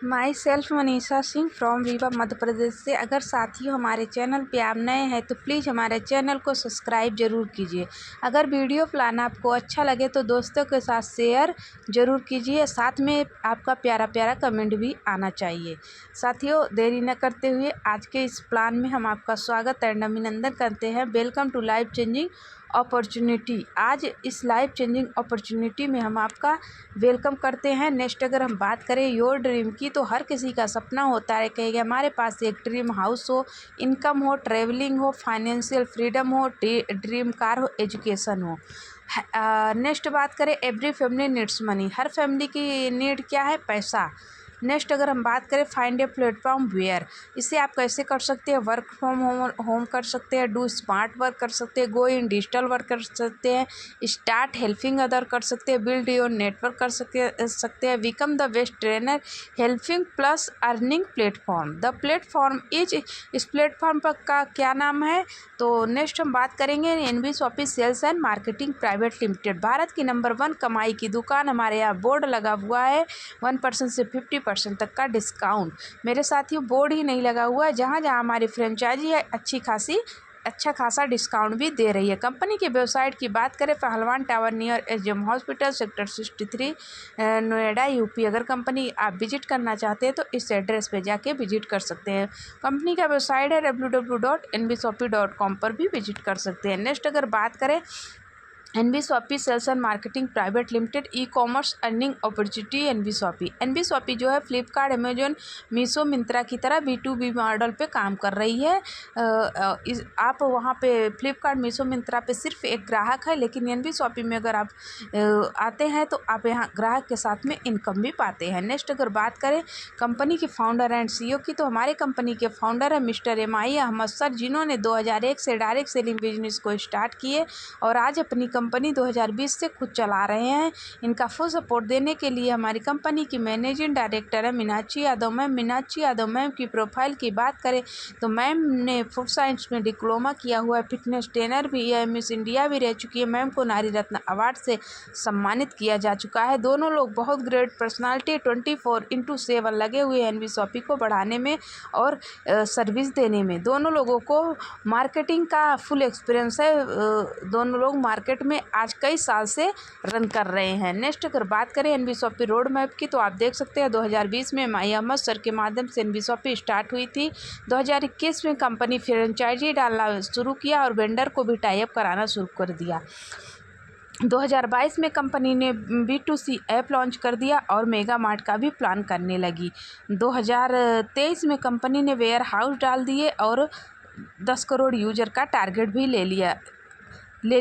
My self Manisha Singh from Rewa Madhya Pradesh से। अगर साथियों हमारे चैनल पे आप नए हैं तो प्लीज़ हमारे चैनल को सब्सक्राइब ज़रूर कीजिए। अगर वीडियो प्लान आपको अच्छा लगे तो दोस्तों के साथ शेयर ज़रूर कीजिए, साथ में आपका प्यारा प्यारा कमेंट भी आना चाहिए। साथियों देरी न करते हुए आज के इस प्लान में हम आपका स्वागत एंड अभिनंदन करते हैं। Welcome to life changing opportunity. आज इस लाइफ चेंजिंग अपॉर्चुनिटी में हम आपका वेलकम करते हैं। नेक्स्ट अगर हम बात करें योर ड्रीम की, तो हर किसी का सपना होता है कि हमारे पास एक ड्रीम हाउस हो, इनकम हो, ट्रैवलिंग हो, फाइनेंशियल फ्रीडम हो, ड्रीम कार हो, एजुकेशन हो। नेक्स्ट बात करें एवरी फैमिली नीड्स मनी। हर फैमिली की नीड क्या है? पैसा। नेक्स्ट अगर हम बात करें फाइंड ए प्लेटफॉर्म वेयर, इसे आप कैसे कर सकते हैं? वर्क फ्रॉम होम कर सकते हैं, डू स्मार्ट वर्क कर सकते हैं, गो इन डिजिटल वर्क कर सकते हैं, स्टार्ट हेल्पिंग अदर कर सकते हैं, बिल्ड योर नेटवर्क कर सकते हैं, become the best trainer, helping plus earning platform. The platform is, इस प्लेटफॉर्म पर का क्या नाम है? तो नेक्स्ट हम बात करेंगे NB Shoppe sales and marketing private limited. Bharat की नंबर 1 कमाई की दुकान। हमारे यहाँ बोर्ड लगा हुआ है 1% से 50% तक का डिस्काउंट। मेरे साथियों बोर्ड ही नहीं लगा हुआ है, जहाँ जहाँ हमारी फ्रेंचाइजी है अच्छा खासा डिस्काउंट भी दे रही है। कंपनी के वेबसाइट की बात करें पहलवान tower near SDM hospital sector 63 Noida UP. अगर कंपनी आप विजिट करना चाहते हैं तो इस एड्रेस पे जाके विजिट कर सकते हैं। कंपनी का वेबसाइट है www.nbshopee.com पर भी विजिट कर सकते हैं। नेक्स्ट अगर बात करें NB Shoppe sales and marketing private limited e-commerce earning opportunity. NB Shoppe जो है फ्लिपकार्ट, अमेजोन, मीशो, मिंत्रा की तरह B2B मॉडल पे काम कर रही है। आप वहाँ पे फ्लिपकार्ट, मीशो, मिंत्रा पे सिर्फ एक ग्राहक है, लेकिन एनबी शॉपी में अगर आप आते हैं तो आप यहाँ ग्राहक के साथ में इनकम भी पाते हैं। नेक्स्ट अगर बात करें कंपनी के फाउंडर एंड CEO की, तो हमारे कंपनी के फाउंडर है मिस्टर MI अहमद सर, जिन्होंने 2001 से डायरेक्ट सेलिंग बिजनेस को स्टार्ट किए और आज अपनी कंपनी 2020 से खुद चला रहे हैं। इनका फुल सपोर्ट देने के लिए हमारी कंपनी की मैनेजिंग डायरेक्टर है मीनाक्षी यादव मैम। मीनाक्षी यादव मैम की प्रोफाइल की बात करें तो मैम ने फूड साइंस में डिप्लोमा किया हुआ है, फिटनेस ट्रेनर भी है, मिस इंडिया भी रह चुकी है। मैम को नारी रत्न अवार्ड से सम्मानित किया जा चुका है। दोनों लोग बहुत ग्रेट पर्सनालिटी 24/7 लगे हुए हैं एनबी शॉपी को बढ़ाने में और सर्विस देने में। दोनों लोगों को मार्केटिंग का फुल एक्सपीरियंस है। दोनों लोग मार्केट में आज कई साल से रन कर रहे हैं। नेक्स्ट अगर बात करें एनबी शॉपी रोड मैप की, तो आप देख सकते हैं 2020 में माई अहमद सर के माध्यम से एनबी शॉपी स्टार्ट हुई थी। 2021 में कंपनी फ्रेंचाइजी डालना शुरू किया और वेंडर को भी टाई अप कराना शुरू कर दिया। 2022 में कंपनी ने B2C ऐप लॉन्च कर दिया और मेगा मार्ट का भी प्लान करने लगी। 2023 में कंपनी ने वेयर हाउस डाल दिए और 10 करोड़ यूजर का टारगेट भी ले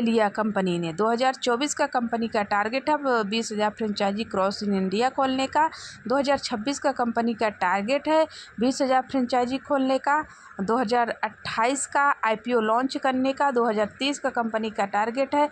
लिया कंपनी ने। 2024 का कंपनी का टारगेट है 20,000 फ्रेंचाइजी क्रॉस इन इंडिया खोलने का। 2026 का कंपनी का टारगेट है 20,000 फ्रेंचाइजी खोलने का। 2028 का IPO लॉन्च करने का। 2030 का कंपनी का टारगेट है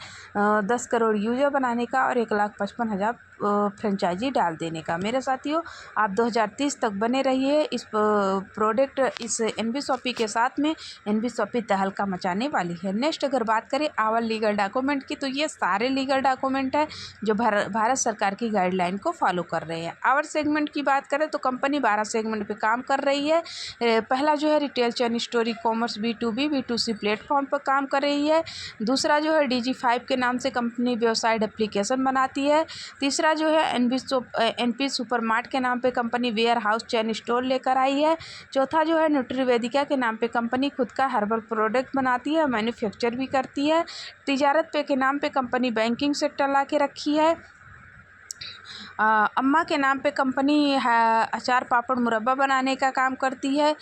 10 करोड़ यूजर बनाने का और 1,55,000 फ्रेंचाइजी डाल देने का। मेरे साथियों आप 2030 तक बने रहिए इस प्रोडक्ट इस एनबी शॉपी के साथ में। एनबी शॉपी तहलका मचाने वाली है। नेक्स्ट अगर बात करें आवर लीगल डॉक्यूमेंट की, तो ये सारे लीगल डॉक्यूमेंट है जो भारत सरकार की गाइडलाइन को फॉलो कर रहे हैं। आवर सेगमेंट की बात करें तो कंपनी 12 सेगमेंट पे काम कर रही है। पहला जो है retail chain store commerce B2B B2C platform पर काम कर रही है। दूसरा जो है DG5 के नाम से कंपनी वेबसाइट एप्लीकेशन बनाती है। तीसरा जो है NP सुपरमार्ट के नाम पे company warehouse chain store लेकर आई है। चौथा जो है न्यूट्रीवेदिका के नाम पे कंपनी खुद का हर्बल प्रोडक्ट बनाती है, मैन्युफैक्चर भी करती है। तिजारत पे के नाम पे कंपनी बैंकिंग सेक्टर ला के रखी है। अम्मा के नाम पे कंपनी अचार पापड़ मुरब्बा बनाने का काम करती है।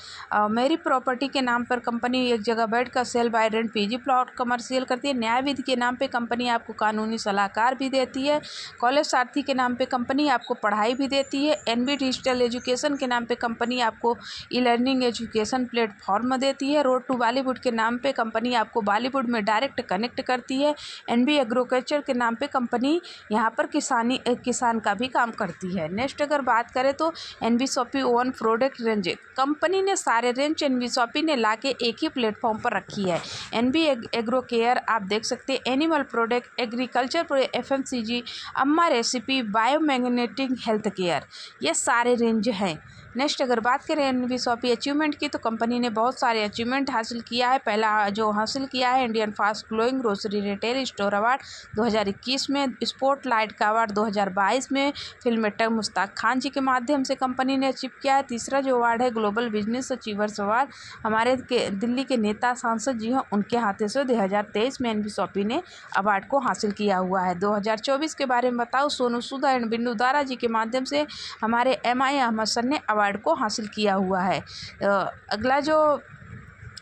मेरी प्रॉपर्टी के नाम पर कंपनी एक जगह बैठकर sale buy rent PG plot commercial करती है। न्याय विधि के नाम पे कंपनी आपको कानूनी सलाहकार भी देती है। कॉलेज सारथी के नाम पे कंपनी आपको पढ़ाई भी देती है। NB डिजिटल एजुकेशन के नाम पे कंपनी आपको ई लर्निंग एजुकेशन प्लेटफॉर्म देती है। रोड टू बॉलीवुड के नाम पे कंपनी आपको बॉलीवुड में डायरेक्ट कनेक्ट करती है। NB एग्रीकल्चर के नाम पे कंपनी यहाँ पर किसान प्लान का भी काम करती है। नेक्स्ट अगर बात करें तो एनवीशॉपी ओन प्रोडक्ट रेंज, कंपनी ने सारे रेंज एनवीशॉपी ने लाके एक ही प्लेटफॉर्म पर रखी है। एनवी एग्रो केयर आप देख सकते हैं, एनिमल प्रोडक्ट, एग्रीकल्चर, एफएमसीजी, अम्मा रेसिपी, बायोमैग्नेटिक, हेल्थ केयर, ये सारे रेंज हैं। नेक्स्ट अगर बात करें एनवीशॉपी अचीवमेंट की, तो कंपनी ने बहुत सारे अचीवमेंट हासिल किया है। पहला जो हासिल किया है Indian fast growing grocery retail store award 2021 में, स्पॉटलाइट का अवार्ड 2022 में फिल्म एक्टर मुश्ताक खान जी के माध्यम से कंपनी ने अचीव किया है। तीसरा जो अवार्ड है ग्लोबल बिजनेस अचीवर्स अवार्ड, हमारे दिल्ली के नेता सांसद जी हैं उनके हाथों से 2023 में एनवीशॉपी ने अवार्ड को हासिल किया हुआ है। 2024 के बारे में बताओ, सोनू सूद एंड बिंदु दारा जी के माध्यम से हमारे MI अहमद सर ने अवार्ड को हासिल किया हुआ है। अगला जो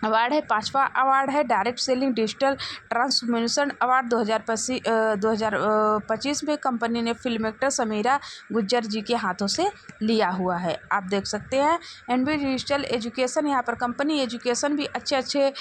अवार्ड है, पांचवा अवार्ड है direct selling digital transformation award 2025 में कंपनी ने फिल्म एक्टर समीरा गुज्जर जी के हाथों से लिया हुआ है। आप देख सकते हैं एनवी डिजिटल एजुकेशन, यहाँ पर कंपनी एजुकेशन भी अच्छे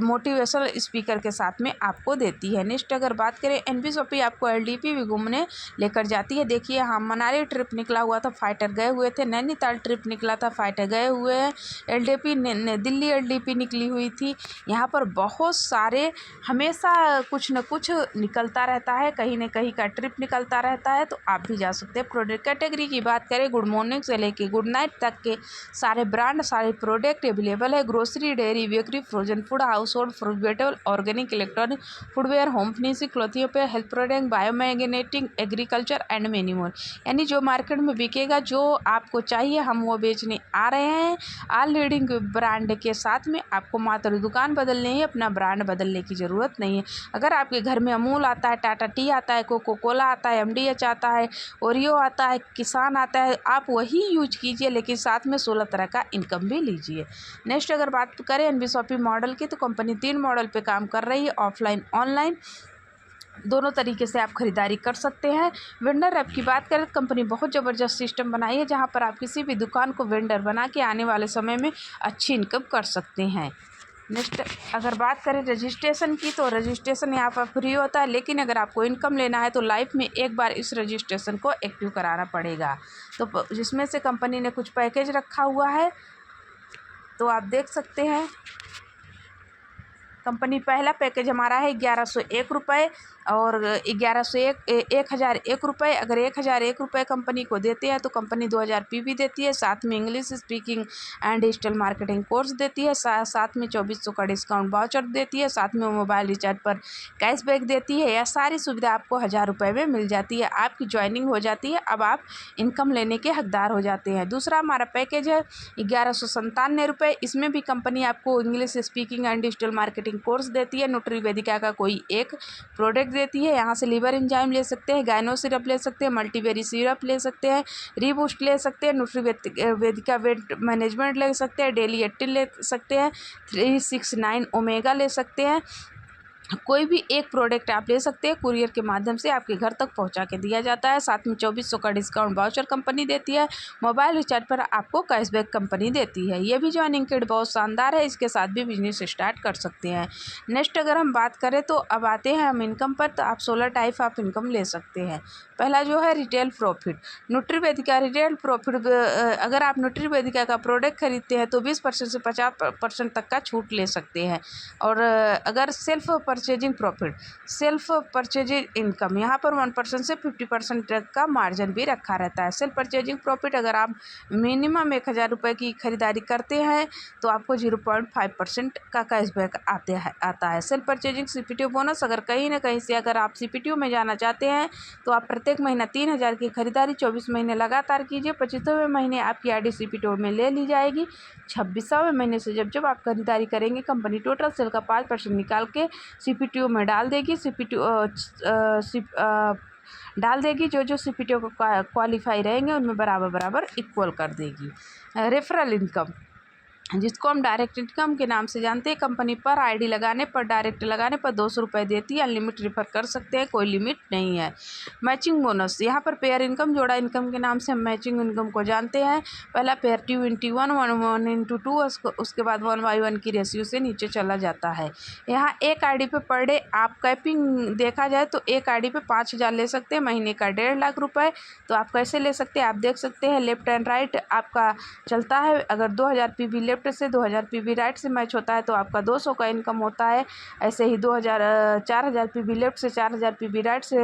मोटिवेशनल स्पीकर के साथ में आपको देती है। नेक्स्ट अगर बात करें एनवीशॉपी आपको LDP भी घूमने लेकर जाती है। देखिए हाँ, मनाली ट्रिप निकला हुआ था, फाइटर गए हुए थे, नैनीताल ट्रिप निकला था, फाइटर गए हुए हैं, LDP दिल्ली LDP निकली हुई थी। यहाँ पर बहुत सारे हमेशा कुछ न कुछ निकलता रहता है, कहीं न कहीं का ट्रिप निकलता रहता है, तो आप भी जा सकते हैं। प्रोडक्ट कैटेगरी की बात करें, गुड मॉर्निंग से लेके गुड नाइट तक के सारे ब्रांड, सारे प्रोडक्ट अवेलेबल है। Grocery, dairy, bakery, frozen food, household, fruit, vegetable, organic, electronic, footwear, home furnishing, clothing पे, health product, biomagnetic, agriculture and many more, यानी जो मार्केट में बिकेगा, जो आपको चाहिए, हम वो बेचने आ रहे हैं। ऑल लीडिंग ब्रांड के साथ में आपको मात्र दुकान बदलनी है, अपना ब्रांड बदलने की ज़रूरत नहीं है। अगर आपके घर में अमूल आता है, टाटा टी आता है, कोको कोला आता है, MDH आता है, ओरियो आता है, किसान आता है, आप वही यूज कीजिए, लेकिन साथ में 16 तरह का इनकम भी लीजिए। नेक्स्ट अगर बात करें एनवीशॉपी मॉडल की, तो कंपनी 3 मॉडल पे काम कर रही है, ऑफलाइन ऑनलाइन, दोनों तरीके से आप खरीदारी कर सकते हैं। वेंडर ऐप की बात करें तो कंपनी बहुत ज़बरदस्त सिस्टम बनाई है, जहां पर आप किसी भी दुकान को वेंडर बना के आने वाले समय में अच्छी इनकम कर सकते हैं। नेक्स्ट अगर बात करें रजिस्ट्रेशन की, तो रजिस्ट्रेशन यहाँ पर फ्री होता है, लेकिन अगर आपको इनकम लेना है तो लाइफ में एक बार इस रजिस्ट्रेशन को एक्टिव कराना पड़ेगा। तो जिसमें से कंपनी ने कुछ पैकेज रखा हुआ है, तो आप देख सकते हैं। कंपनी पहला पैकेज हमारा है 1101 रुपये और 1001 रुपये। अगर 1001 रुपये कंपनी को देते हैं तो कंपनी 2000 PV देती है, साथ में English speaking and digital marketing course देती है, साथ में 2400 का डिस्काउंट वाउचर देती है, साथ में मोबाइल रिचार्ज पर कैशबैक देती है। यह सारी सुविधा आपको 1000 रुपये में मिल जाती है। आपकी ज्वाइनिंग हो जाती है, अब आप इनकम लेने के हकदार हो जाते हैं। दूसरा हमारा पैकेज है 1197 रुपये। इसमें भी कंपनी आपको English speaking and digital marketing course देती है, न्यूट्रीवेदिका का कोई एक प्रोडक्ट देती है। यहाँ से लिवर एंजाइम ले सकते हैं, गायनो सिरप ले सकते हैं, मल्टीबेरी सिरप ले सकते हैं, रीबूस्ट ले सकते हैं, न्यूट्रीवेदिका वेट मैनेजमेंट ले सकते हैं, डेली 18 ले सकते हैं, 369 ओमेगा ले सकते हैं। कोई भी एक प्रोडक्ट आप ले सकते हैं, कुरियर के माध्यम से आपके घर तक पहुंचा के दिया जाता है। साथ में 2400 का डिस्काउंट वाउचर कंपनी देती है। मोबाइल रिचार्ज पर आपको कैशबैक कंपनी देती है। ये भी ज्वाइनिंग किट बहुत शानदार है, इसके साथ भी बिजनेस स्टार्ट कर सकते हैं। नेक्स्ट अगर हम बात करें तो अब आते हैं हम इनकम पर, तो आप 16 टाइप ऑफ इनकम ले सकते हैं। पहला जो है रिटेल प्रॉफिट, न्यूट्रीवेदिका रिटेल प्रॉफिट। अगर आप न्यूट्रीवेदिका का प्रोडक्ट खरीदते हैं तो 20% से 50% तक का छूट ले सकते हैं। और अगर self purchasing profit, self purchasing income, यहाँ पर 1% से 50% तक का मार्जिन भी रखा रहता है। सेल्फ परचेजिंग प्रॉफिट, अगर आप मिनिमम 1000 रुपये की खरीदारी करते हैं तो आपको 0.5% का कैशबैक आता है। सेल्फ परचेजिंग CPTO बोनस, अगर कहीं ना कहीं से अगर आप CPTO में जाना चाहते हैं तो आप प्रत्येक महीना 3000 की खरीदारी 24 महीने लगातार कीजिए। 25वें महीने आपकी ID CPTO में ले ली जाएगी। 26वें महीने से जब आप खरीदारी करेंगे, कंपनी टोटल सेल का 5% निकाल के CPTO में डाल देगी। डाल देगी, जो CPTO को क्वालिफाई रहेंगे उनमें बराबर इक्वल कर देगी। रेफरल इनकम, जिसको हम डायरेक्ट इनकम के नाम से जानते हैं। कंपनी पर आईडी लगाने पर, डायरेक्ट लगाने पर 200 रुपये देती है। अनलिमिट रेफर कर सकते हैं, कोई लिमिट नहीं है। मैचिंग बोनस, यहाँ पर पेयर इनकम, जोड़ा इनकम के नाम से हम मैचिंग इनकम को जानते हैं। पहला पेयर 2x1, 1:2, उसके बाद 1/1 की रेशियो से नीचे चला जाता है। यहाँ एक आईडी पे पर डे आप कैपिंग देखा जाए तो एक आईडी पे 5,000 ले सकते हैं, महीने का 1.5 लाख रुपये। तो आप कैसे ले सकते हैं, आप देख सकते हैं लेफ्ट एंड राइट आपका चलता है। अगर 2000 पीवी लेफ्ट से 2000 पीवी राइट से मैच होता है तो आपका 200 का इनकम होता है। ऐसे ही 4000 पीवी लेफ्ट से 4000 पीवी राइट से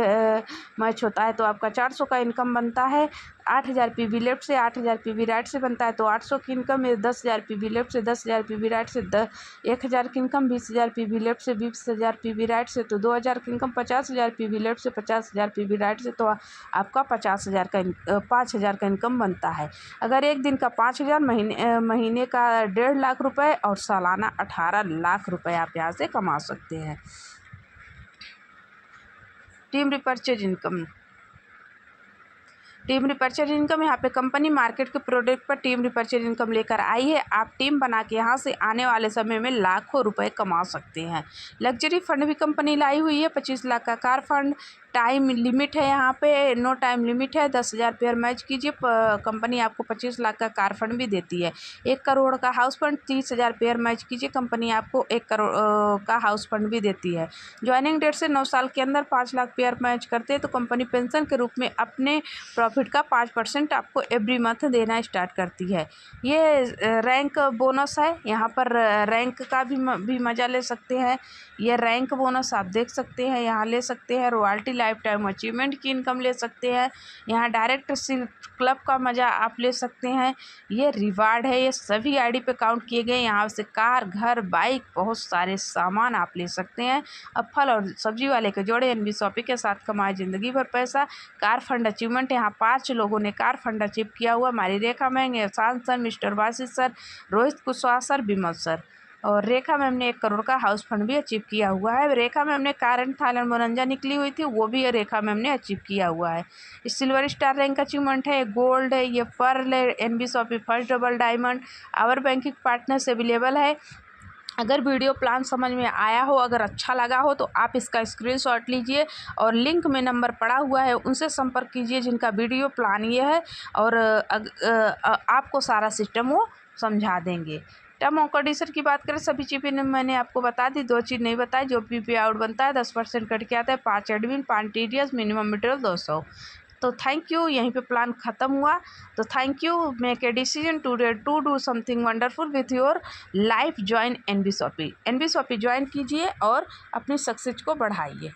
मैच होता है तो आपका 400 का इनकम बनता है। 8000 पीवी लेफ्ट से 8000 पीवी राइट से बनता है तो 800 की इनकम है। 10,000 पीवी लेफ्ट से 10,000 पीवी राइट से 1000 की इनकम। 20,000 पीवी लेफ्ट से 20,000 पीवी राइट से तो 2000 की इनकम। 50,000 पीवी लेफ्ट से 50,000 पीवी राइट से तो आपका 50,000 का इनकम बनता है। अगर एक दिन का 5,000, महीने का 1.5 लाख रुपए और सालाना 18 लाख रुपए आप यहाँ से कमा सकते हैं। Team repurchase income, team repurchase income, यहाँ पे कंपनी मार्केट के प्रोडक्ट पर टीम रिपर्चेज इनकम लेकर आई है। आप टीम बना के यहाँ से आने वाले समय में लाखों रुपए कमा सकते हैं। लग्जरी फंड भी कंपनी लाई हुई है। 25 लाख का कार फंड, टाइम लिमिट है, यहाँ पे नो टाइम लिमिट है। 10,000 पेयर मैच कीजिए, कंपनी आपको 25 लाख का कार फंड भी देती है। 1 करोड़ का हाउस फंड, 30,000 पेयर मैच कीजिए, कंपनी आपको 1 करोड़ का हाउस फंड भी देती है। ज्वाइनिंग डेट से 9 साल के अंदर 5 लाख पेयर मैच करते हैं तो कंपनी पेंशन के रूप में अपने प्रॉफिट का 5% आपको एवरी मंथ देना स्टार्ट करती है। ये रैंक बोनस है, यहाँ पर रैंक का भी मज़ा ले सकते हैं। ये रैंक बोनस आप देख सकते हैं, यहाँ ले सकते हैं। रॉयल्टी लाइफ टाइम अचीवमेंट की इनकम ले सकते हैं। यहाँ डायरेक्ट क्लब का मज़ा आप ले सकते हैं। ये रिवार्ड है, ये सभी आईडी पे काउंट किए गए। यहाँ से कार, घर, बाइक, बहुत सारे सामान आप ले सकते हैं। अब फल और सब्जी वाले के जोड़े एनबी शॉपिंग के साथ कमाए ज़िंदगी भर पैसा। कार फंड अचीवमेंट, यहाँ 5 लोगों ने कार फंड अचीव किया हुआ। हमारी रेखा मैम, एहसान सर, मिस्टर वासी सर, रोहित कुशवाहा सर, विमल सर और रेखा मैम ने 1 करोड़ का हाउस फंड भी अचीव किया हुआ है। रेखा मैम ने कार एंड थाईलैंड मोरंजा निकली हुई थी, वो भी रेखा मैम ने अचीव किया हुआ है। सिल्वर स्टार रैंक अचीवमेंट है, गोल्ड है, ये पर्ल है, NB shopping first double diamond, our banking partners available है। अगर वीडियो प्लान समझ में आया हो, अगर अच्छा लगा हो तो आप इसका स्क्रीनशॉट लीजिए और लिंक में नंबर पड़ा हुआ है, उनसे संपर्क कीजिए जिनका वीडियो प्लान ये है और आपको सारा सिस्टम वो समझा देंगे। टर्म और कंडीशन की बात करें, सभी चीज़ें मैंने आपको बता दी। 2 चीज़ नहीं बताई, जो भी पे आउट बनता है 10% कट के आता है। 5 एडमिन, 5 टीडीएस, मिनिमम मटेरियल 200। तो थैंक यू, यहीं पे प्लान ख़त्म हुआ। तो thank you, make a decision today to do something wonderful with your life. Join NB shopping, NB shopping join कीजिए और अपनी सक्सेस को बढ़ाइए।